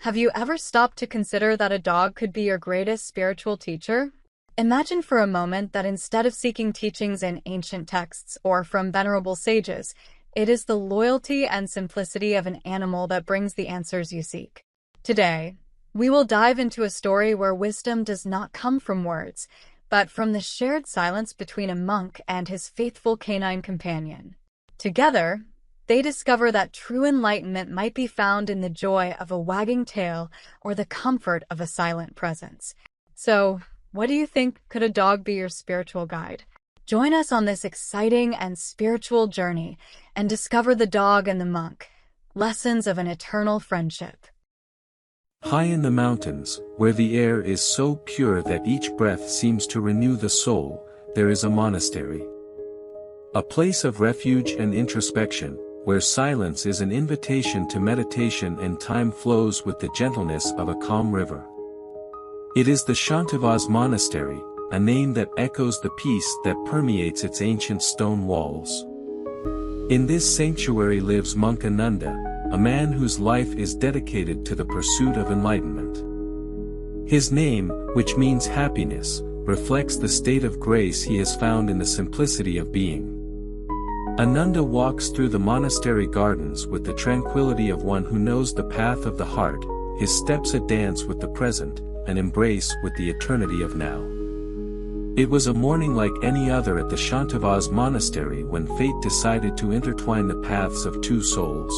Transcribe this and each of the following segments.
Have you ever stopped to consider that a dog could be your greatest spiritual teacher? Imagine for a moment that instead of seeking teachings in ancient texts or from venerable sages, it is the loyalty and simplicity of an animal that brings the answers you seek. Today, we will dive into a story where wisdom does not come from words, but from the shared silence between a monk and his faithful canine companion. Together, they discover that true enlightenment might be found in the joy of a wagging tail or the comfort of a silent presence. So, what do you think? Could a dog be your spiritual guide? Join us on this exciting and spiritual journey and discover the dog and the monk, lessons of an eternal friendship. High in the mountains, where the air is so pure that each breath seems to renew the soul, there is a monastery. A place of refuge and introspection, where silence is an invitation to meditation and time flows with the gentleness of a calm river. It is the Shantavas Monastery, a name that echoes the peace that permeates its ancient stone walls. In this sanctuary lives monk Ananda, a man whose life is dedicated to the pursuit of enlightenment. His name, which means happiness, reflects the state of grace he has found in the simplicity of being. Ananda walks through the monastery gardens with the tranquility of one who knows the path of the heart, his steps a dance with the present, an embrace with the eternity of now. It was a morning like any other at the Shantavas Monastery when fate decided to intertwine the paths of two souls.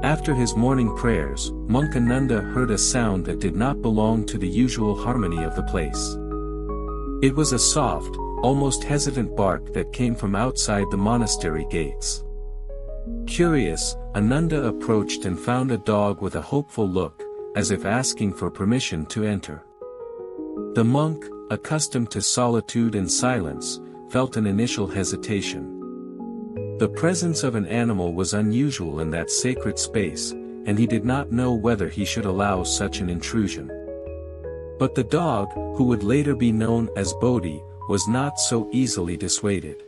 After his morning prayers, monk Ananda heard a sound that did not belong to the usual harmony of the place. It was a soft, almost hesitant bark that came from outside the monastery gates. Curious, Ananda approached and found a dog with a hopeful look, as if asking for permission to enter. The monk, accustomed to solitude and silence, felt an initial hesitation. The presence of an animal was unusual in that sacred space, and he did not know whether he should allow such an intrusion. But the dog, who would later be known as Bodhi, was not so easily dissuaded.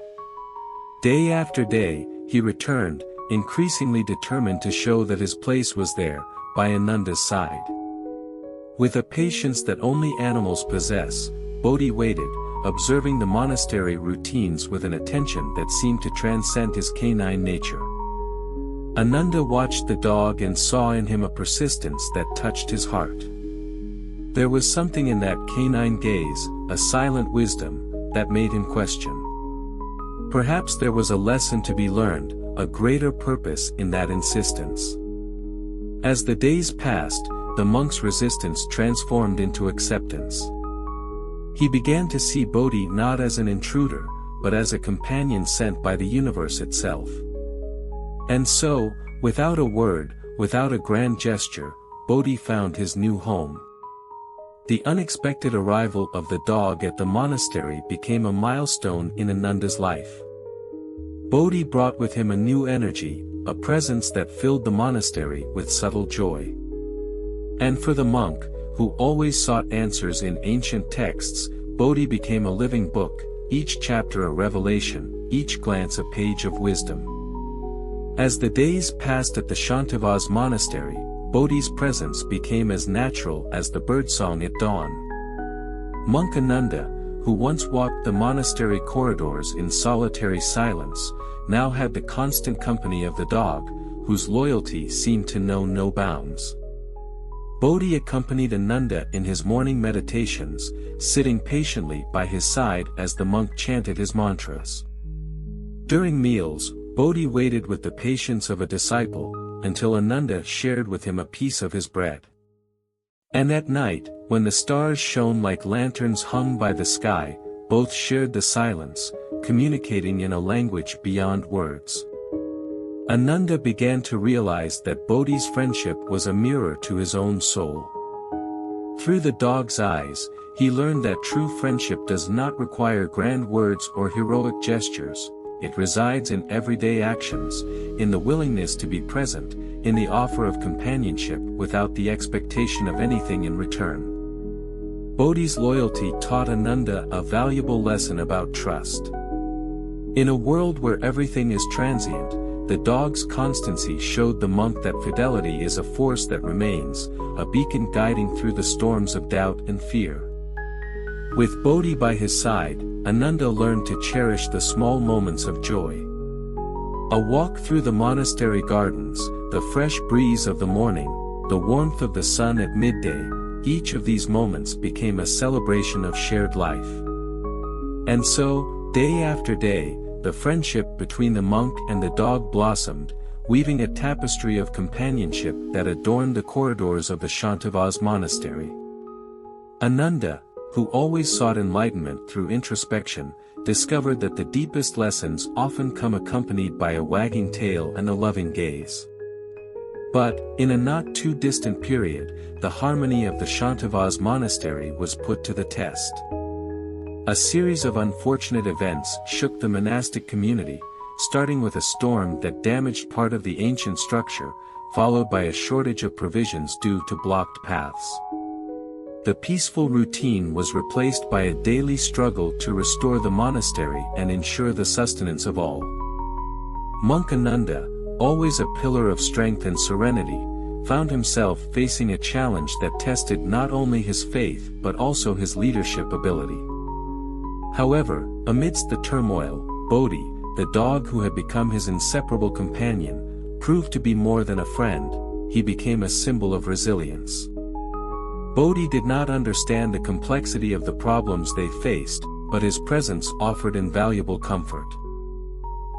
Day after day, he returned, increasingly determined to show that his place was there, by Ananda's side. With a patience that only animals possess, Bodhi waited, observing the monastery routines with an attention that seemed to transcend his canine nature. Ananda watched the dog and saw in him a persistence that touched his heart. There was something in that canine gaze, a silent wisdom, that made him question. Perhaps there was a lesson to be learned, a greater purpose in that insistence. As the days passed, the monk's resistance transformed into acceptance. He began to see Bodhi not as an intruder, but as a companion sent by the universe itself. And so, without a word, without a grand gesture, Bodhi found his new home. The unexpected arrival of the dog at the monastery became a milestone in Ananda's life. Bodhi brought with him a new energy, a presence that filled the monastery with subtle joy. And for the monk, who always sought answers in ancient texts, Bodhi became a living book, each chapter a revelation, each glance a page of wisdom. As the days passed at the Shantavas Monastery, Bodhi's presence became as natural as the birdsong at dawn. Monk Ananda, who once walked the monastery corridors in solitary silence, now had the constant company of the dog, whose loyalty seemed to know no bounds. Bodhi accompanied Ananda in his morning meditations, sitting patiently by his side as the monk chanted his mantras. During meals, Bodhi waited with the patience of a disciple, until Ananda shared with him a piece of his bread. And at night, when the stars shone like lanterns hung by the sky, both shared the silence, communicating in a language beyond words. Ananda began to realize that Bodhi's friendship was a mirror to his own soul. Through the dog's eyes, he learned that true friendship does not require grand words or heroic gestures. It resides in everyday actions, in the willingness to be present, in the offer of companionship without the expectation of anything in return. Bodhi's loyalty taught Ananda a valuable lesson about trust. In a world where everything is transient, the dog's constancy showed the monk that fidelity is a force that remains, a beacon guiding through the storms of doubt and fear. With Bodhi by his side, Ananda learned to cherish the small moments of joy. A walk through the monastery gardens, the fresh breeze of the morning, the warmth of the sun at midday, each of these moments became a celebration of shared life. And so, day after day, the friendship between the monk and the dog blossomed, weaving a tapestry of companionship that adorned the corridors of the Shantavas monastery. Ananda, who always sought enlightenment through introspection, discovered that the deepest lessons often come accompanied by a wagging tail and a loving gaze. But, in a not-too-distant period, the harmony of the Shantavas monastery was put to the test. A series of unfortunate events shook the monastic community, starting with a storm that damaged part of the ancient structure, followed by a shortage of provisions due to blocked paths. The peaceful routine was replaced by a daily struggle to restore the monastery and ensure the sustenance of all. Monk Ananda, always a pillar of strength and serenity, found himself facing a challenge that tested not only his faith but also his leadership ability. However, amidst the turmoil, Bodhi, the dog who had become his inseparable companion, proved to be more than a friend. He became a symbol of resilience. Bodhi did not understand the complexity of the problems they faced, but his presence offered invaluable comfort.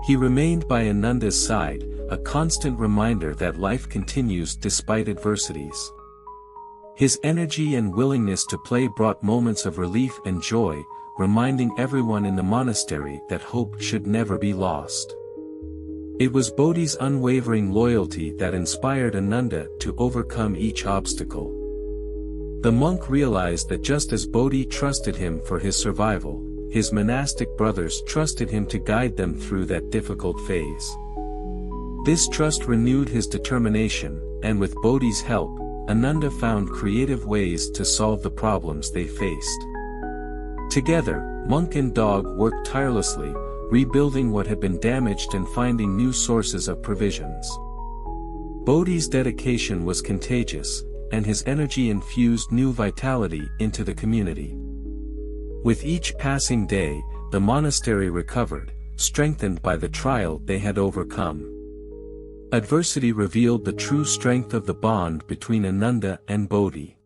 He remained by Ananda's side, a constant reminder that life continues despite adversities. His energy and willingness to play brought moments of relief and joy, reminding everyone in the monastery that hope should never be lost. It was Bodhi's unwavering loyalty that inspired Ananda to overcome each obstacle. The monk realized that just as Bodhi trusted him for his survival, his monastic brothers trusted him to guide them through that difficult phase. This trust renewed his determination, and with Bodhi's help, Ananda found creative ways to solve the problems they faced. Together, monk and dog worked tirelessly, rebuilding what had been damaged and finding new sources of provisions. Bodhi's dedication was contagious, and his energy infused new vitality into the community. With each passing day, the monastery recovered, strengthened by the trial they had overcome. Adversity revealed the true strength of the bond between Ananda and Bodhi.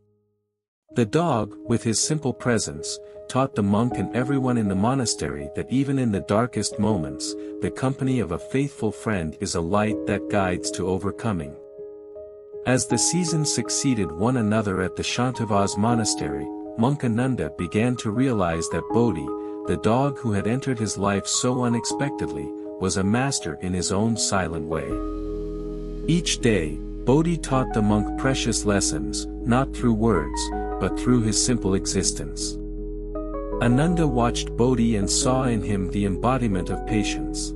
The dog, with his simple presence, taught the monk and everyone in the monastery that even in the darkest moments, the company of a faithful friend is a light that guides to overcoming. As the seasons succeeded one another at the Shantavas monastery, Monk Ananda began to realize that Bodhi, the dog who had entered his life so unexpectedly, was a master in his own silent way. Each day, Bodhi taught the monk precious lessons, not through words, but through his simple existence. Ananda watched Bodhi and saw in him the embodiment of patience.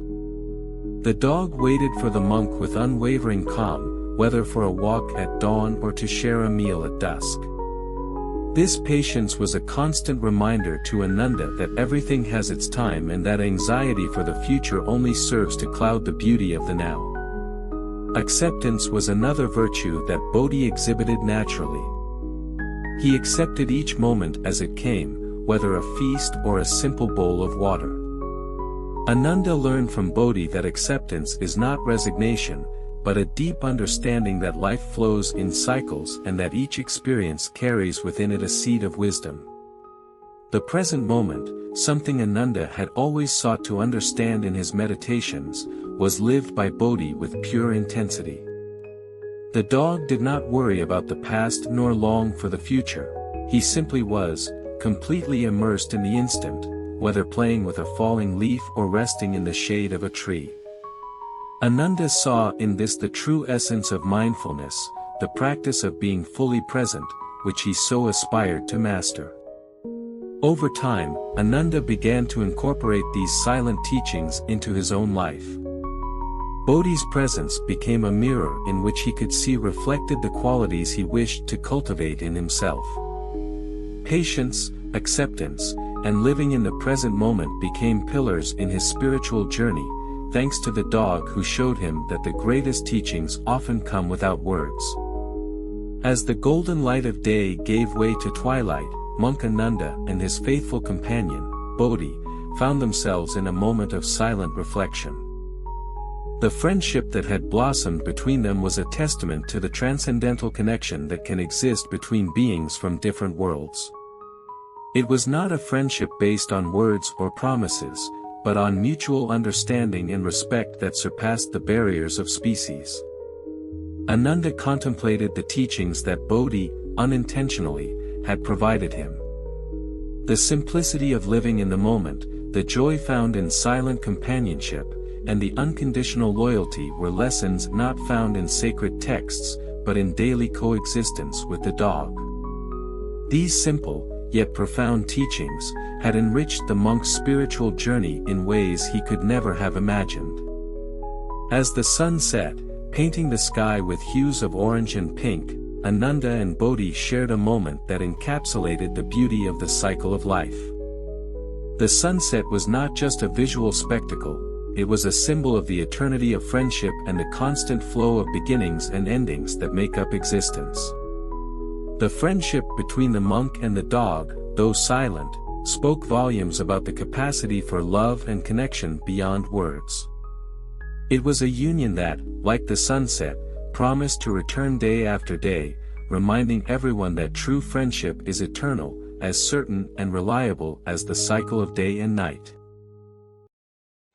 The dog waited for the monk with unwavering calm, whether for a walk at dawn or to share a meal at dusk. This patience was a constant reminder to Ananda that everything has its time and that anxiety for the future only serves to cloud the beauty of the now. Acceptance was another virtue that Bodhi exhibited naturally. He accepted each moment as it came, whether a feast or a simple bowl of water. Ananda learned from Bodhi that acceptance is not resignation, but a deep understanding that life flows in cycles and that each experience carries within it a seed of wisdom. The present moment, something Ananda had always sought to understand in his meditations, was lived by Bodhi with pure intensity. The dog did not worry about the past nor long for the future. He simply was, completely immersed in the instant, whether playing with a falling leaf or resting in the shade of a tree. Ananda saw in this the true essence of mindfulness, the practice of being fully present, which he so aspired to master. Over time, Ananda began to incorporate these silent teachings into his own life. Bodhi's presence became a mirror in which he could see reflected the qualities he wished to cultivate in himself. Patience, acceptance, and living in the present moment became pillars in his spiritual journey, thanks to the dog who showed him that the greatest teachings often come without words. As the golden light of day gave way to twilight, monk Ananda and his faithful companion, Bodhi, found themselves in a moment of silent reflection. The friendship that had blossomed between them was a testament to the transcendental connection that can exist between beings from different worlds. It was not a friendship based on words or promises, but on mutual understanding and respect that surpassed the barriers of species. Ananda contemplated the teachings that Bodhi, unintentionally, had provided him. The simplicity of living in the moment, the joy found in silent companionship, and the unconditional loyalty were lessons not found in sacred texts, but in daily coexistence with the dog. These simple, yet profound teachings, had enriched the monk's spiritual journey in ways he could never have imagined. As the sun set, painting the sky with hues of orange and pink, Ananda and Bodhi shared a moment that encapsulated the beauty of the cycle of life. The sunset was not just a visual spectacle, it was a symbol of the eternity of friendship and the constant flow of beginnings and endings that make up existence. The friendship between the monk and the dog, though silent, spoke volumes about the capacity for love and connection beyond words. It was a union that, like the sunset, promised to return day after day, reminding everyone that true friendship is eternal, as certain and reliable as the cycle of day and night.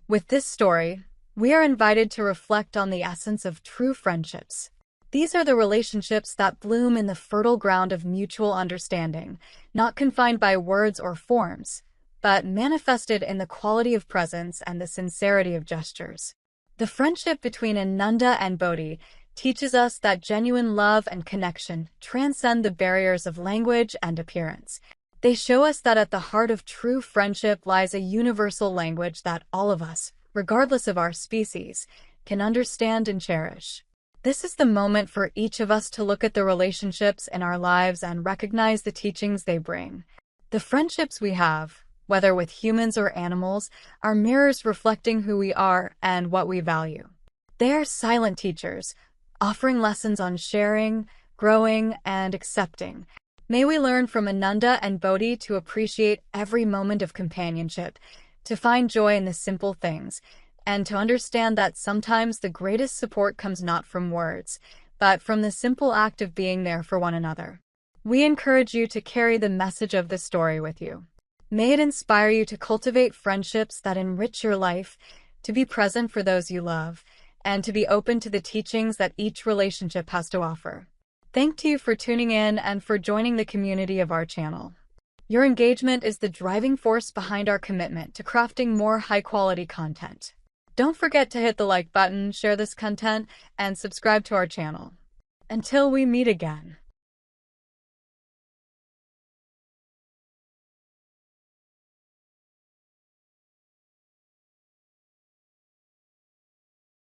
With this story, we are invited to reflect on the essence of true friendships. These are the relationships that bloom in the fertile ground of mutual understanding, not confined by words or forms, but manifested in the quality of presence and the sincerity of gestures. The friendship between Ananda and Bodhi teaches us that genuine love and connection transcend the barriers of language and appearance. They show us that at the heart of true friendship lies a universal language that all of us, regardless of our species, can understand and cherish. This is the moment for each of us to look at the relationships in our lives and recognize the teachings they bring. The friendships we have, whether with humans or animals, are mirrors reflecting who we are and what we value. They are silent teachers, offering lessons on sharing, growing, and accepting. May we learn from Ananda and Bodhi to appreciate every moment of companionship, to find joy in the simple things, and to understand that sometimes the greatest support comes not from words, but from the simple act of being there for one another. We encourage you to carry the message of this story with you. May it inspire you to cultivate friendships that enrich your life, to be present for those you love, and to be open to the teachings that each relationship has to offer. Thank you for tuning in and for joining the community of our channel. Your engagement is the driving force behind our commitment to crafting more high-quality content. Don't forget to hit the like button, share this content, and subscribe to our channel. Until we meet again.